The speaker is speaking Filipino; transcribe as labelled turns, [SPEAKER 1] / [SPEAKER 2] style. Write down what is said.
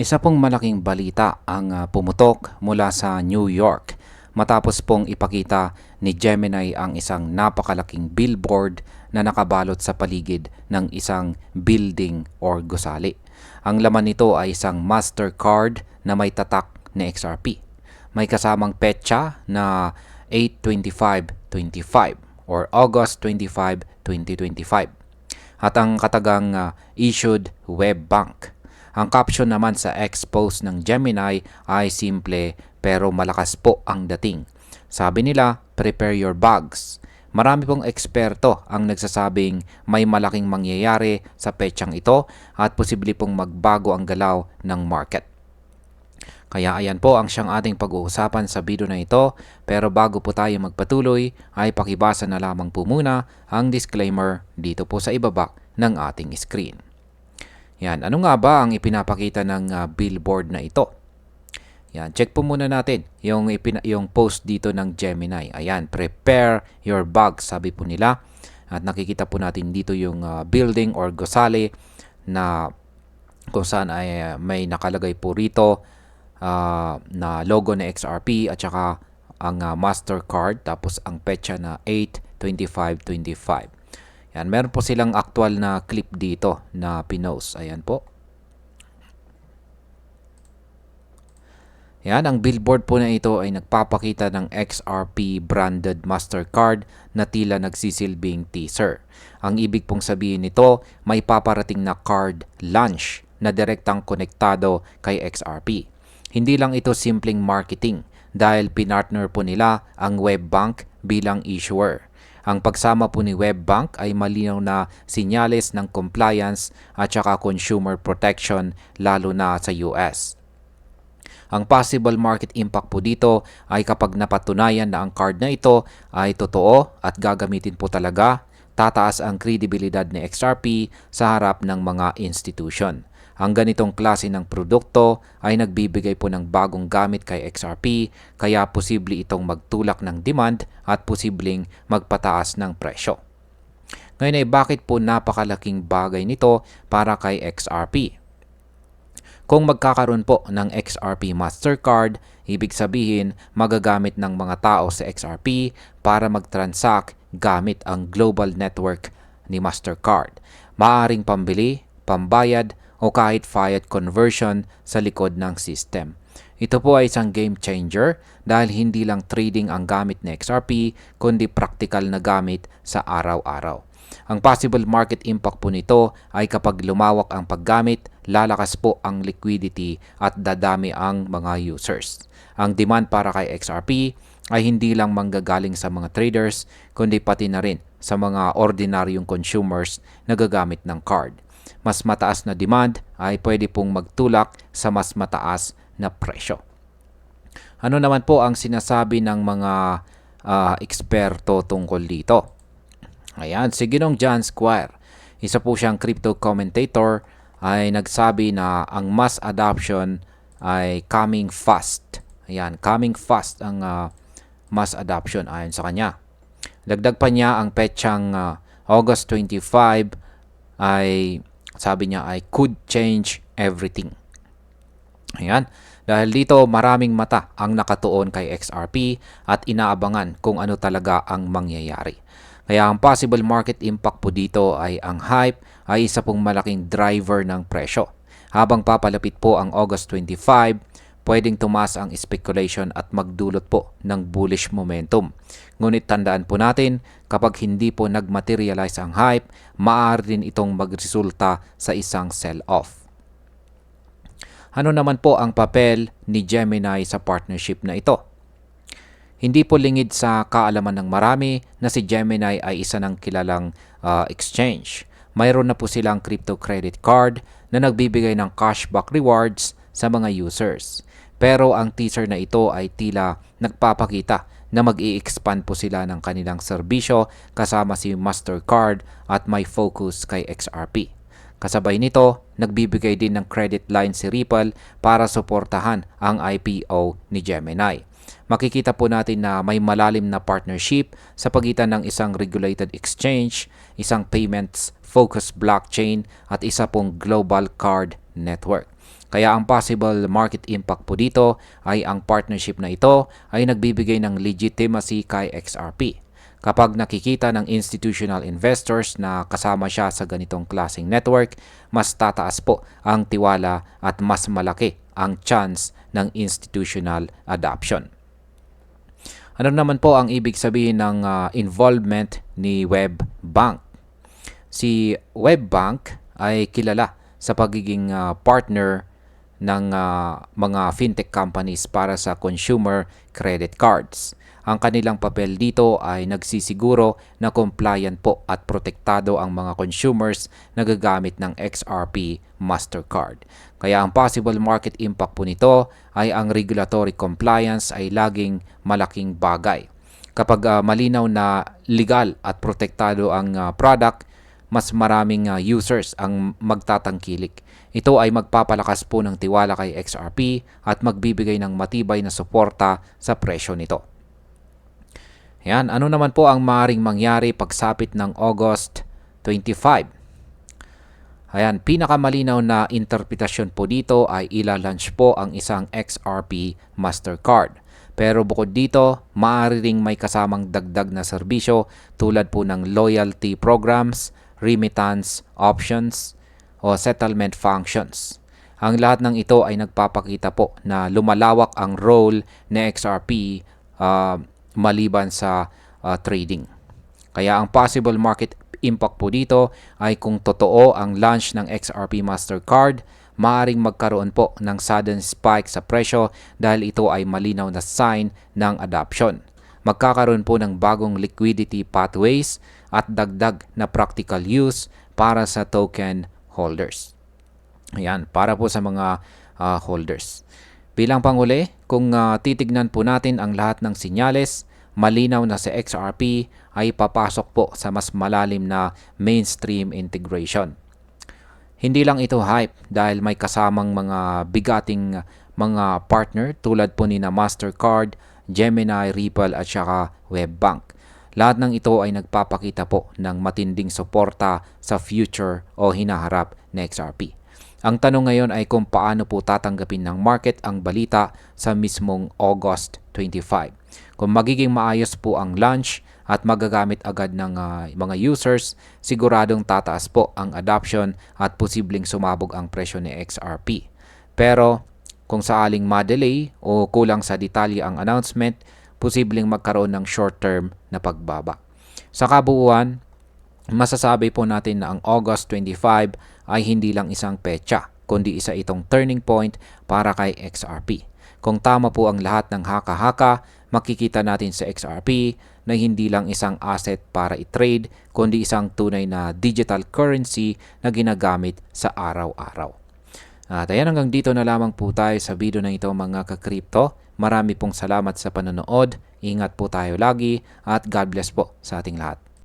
[SPEAKER 1] Isa pong malaking balita ang pumutok mula sa New York matapos pong ipakita ni Gemini ang isang napakalaking billboard na nakabalot sa paligid ng isang building or gusali. Ang laman nito ay isang Mastercard na may tatak na XRP. May kasamang petsa na 8/25/25 or August 25, 2025 at ang katagang issued web bank. Ang caption naman sa X post ng Gemini ay simple pero malakas po ang dating. Sabi nila, prepare your bags. Marami pong eksperto ang nagsasabing may malaking mangyayari sa petsang ito at posible pong magbago ang galaw ng market. Kaya ayan po ang siyang ating pag-uusapan sa video na ito, pero bago po tayo magpatuloy ay pakibasa na lamang po muna ang disclaimer dito po sa ibaba ng ating screen. Yan, ano nga ba ang ipinapakita ng billboard na ito? Yan, check po muna natin yung post dito ng Gemini. Ayan, prepare your bags, sabi po nila. At nakikita po natin dito yung building or gusali na kung saan ay may nakalagay po rito na logo na XRP at saka ang Mastercard, tapos ang petsa na 8/25/25. Yan, meron po silang actual na clip dito na pinost. Ayan po. Yan, ang billboard po na ito ay nagpapakita ng XRP branded Mastercard na tila nagsisilbing teaser. Ang ibig pong sabihin nito, may paparating na card launch na direktang konektado kay XRP. Hindi lang ito simpleng marketing dahil pinartner po nila ang Webbank bilang issuer. Ang pagsama po ni Webbank ay malinaw na sinyales ng compliance at saka consumer protection lalo na sa US. Ang possible market impact po dito ay kapag napatunayan na ang card na ito ay totoo at gagamitin po talaga, tataas ang kredibilidad ni XRP sa harap ng mga institution. Ang ganitong klase ng produkto ay nagbibigay po ng bagong gamit kay XRP, kaya posible itong magtulak ng demand at posibleng magpataas ng presyo. Ngayon ay bakit po napakalaking bagay nito para kay XRP? Kung magkakaroon po ng XRP Mastercard, ibig sabihin magagamit ng mga tao sa XRP para mag-transact gamit ang global network ni Mastercard. Maaring pambili, pambayad, o kahit fiat conversion sa likod ng system. Ito po ay isang game changer dahil hindi lang trading ang gamit ng XRP kundi practical na gamit sa araw-araw. Ang possible market impact po nito ay kapag lumawak ang paggamit, lalakas po ang liquidity at dadami ang mga users. Ang demand para kay XRP ay hindi lang manggagaling sa mga traders kundi pati na rin sa mga ordinaryong consumers na gagamit ng card. Mas mataas na demand ay pwede pong magtulak sa mas mataas na presyo. Ano naman po ang sinasabi ng mga eksperto tungkol dito? Ayan, si Ginong John Squire, isa po siyang crypto commentator, ay nagsabi na ang mass adoption ay coming fast. Ayan, coming fast ang mass adoption ayon sa kanya. Dagdag pa niya ang petsang August 25 ay sabi niya ay could change everything. Ayan. Dahil dito maraming mata ang nakatuon kay XRP at inaabangan kung ano talaga ang mangyayari. Kaya ang possible market impact po dito ay ang hype ay isa pong malaking driver ng presyo. Habang papalapit po ang August 25, pwedeng tumaas ang speculation at magdulot po ng bullish momentum. Ngunit tandaan po natin, kapag hindi po nagmaterialize ang hype, maaari din itong magresulta sa isang sell-off. Ano naman po ang papel ni Gemini sa partnership na ito? Hindi po lingid sa kaalaman ng marami na si Gemini ay isa ng kilalang exchange. Mayroon na po silang crypto credit card na nagbibigay ng cashback rewards sa mga users. Pero ang teaser na ito ay tila nagpapakita na mag-i-expand po sila ng kanilang serbisyo kasama si Mastercard at may focus kay XRP. Kasabay nito, nagbibigay din ng credit line si Ripple para suportahan ang IPO ni Gemini. Makikita po natin na may malalim na partnership sa pagitan ng isang regulated exchange, isang payments-focused blockchain at isa pong global card network. Kaya ang possible market impact po dito ay ang partnership na ito ay nagbibigay ng legitimacy kay XRP. Kapag nakikita ng institutional investors na kasama siya sa ganitong klaseng network, mas tataas po ang tiwala at mas malaki ang chance ng institutional adoption. Ano naman po ang ibig sabihin ng involvement ni WebBank? Si WebBank ay kilala sa pagiging partner ng mga fintech companies para sa consumer credit cards. Ang kanilang papel dito ay nagsisiguro na compliant po at protektado ang mga consumers na gagamit ng XRP Mastercard. Kaya ang possible market impact po nito ay ang regulatory compliance ay laging malaking bagay. Kapag malinaw na legal at protektado ang product, mas maraming users ang magtatangkilik. Ito ay magpapalakas po ng tiwala kay XRP at magbibigay ng matibay na suporta sa presyo nito. Yan, ano naman po ang maaaring mangyari pagsapit ng August 25? Ayan, pinakamalinaw na interpretasyon po dito ay ila-launch po ang isang XRP Mastercard. Pero bukod dito, maaari ring may kasamang dagdag na serbisyo tulad po ng loyalty programs, remittance options, o settlement functions. Ang lahat ng ito ay nagpapakita po na lumalawak ang role ni XRP maliban sa trading. Kaya ang possible market impact po dito ay kung totoo ang launch ng XRP Mastercard, maaaring magkaroon po ng sudden spike sa presyo dahil ito ay malinaw na sign ng adoption. Magkakaroon po ng bagong liquidity pathways at dagdag na practical use para sa token holders. Ayan, para po sa mga holders. Bilang panghuli, kung titignan po natin ang lahat ng sinyales, malinaw na si XRP ay papasok po sa mas malalim na mainstream integration. Hindi lang ito hype dahil may kasamang mga bigating mga partner tulad po ni na Mastercard, Gemini, Ripple at saka WebBank. Lahat ng ito ay nagpapakita po ng matinding suporta sa future o hinaharap na XRP. Ang tanong ngayon ay kung paano po tatanggapin ng market ang balita sa mismong August 25. Kung magiging maayos po ang launch at magagamit agad ng mga users, siguradong tataas po ang adoption at posibleng sumabog ang presyo ni XRP. Pero kung saaling ma-delay o kulang sa detalye ang announcement, posibleng magkaroon ng short-term na pagbaba. Sa kabuuan, masasabi po natin na ang August 25 ay hindi lang isang petsa, kundi isa itong turning point para kay XRP. Kung tama po ang lahat ng haka-haka, makikita natin sa XRP na hindi lang isang asset para i-trade, kundi isang tunay na digital currency na ginagamit sa araw-araw. At ayan, hanggang dito na lamang po tayo sa video na ito mga ka-crypto. Marami pong salamat sa panonood. Ingat po tayo lagi at God bless po sa ating lahat.